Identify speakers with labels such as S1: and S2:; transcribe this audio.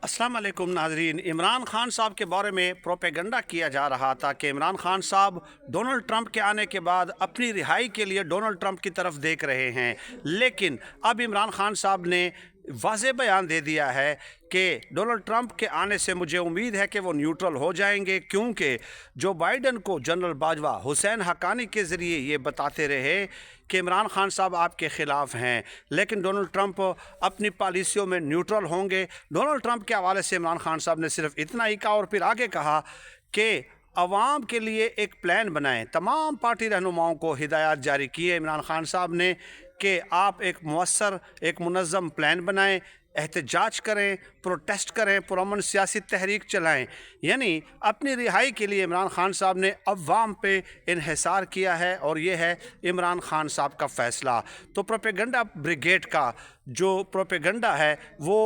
S1: अस्सलाम वालेकुम नाजरीन। इमरान खान साहब के बारे में प्रोपेगंडा किया जा रहा था कि इमरान खान साहब डोनाल्ड ट्रंप के आने के बाद अपनी रिहाई के लिए डोनाल्ड ट्रंप की तरफ देख रहे हैं, लेकिन अब इमरान खान साहब ने वाज़ेह बयान दे दिया है कि डोनाल्ड ट्रंप के आने से मुझे उम्मीद है कि वो न्यूट्रल हो जाएंगे, क्योंकि जो बाइडन को जनरल बाजवा हुसैन हक्कानी के ज़रिए ये बताते रहे कि इमरान खान साहब आपके ख़िलाफ़ हैं, लेकिन डोनाल्ड ट्रंप अपनी पॉलिसियों में न्यूट्रल होंगे। डोनाल्ड ट्रंप के हवाले से इमरान खान साहब ने सिर्फ इतना ही कहा और फिर आगे कहा कि अवाम के लिए एक प्लान बनाएं। तमाम पार्टी रहनुमाओं को हिदायत जारी की है इमरान खान साहब ने कि आप एक मुअस्सर एक मुनज़्ज़म प्लान बनाएं, एहतजाज करें, प्रोटेस्ट करें, पुरअमन सियासी तहरीक चलाएं। यानी अपनी रिहाई के लिए इमरान खान साहब ने अवाम पे इन्हिसार किया है और ये है इमरान खान साहब का फ़ैसला। तो प्रोपेगंडा ब्रिगेड का जो प्रोपेगंडा है वो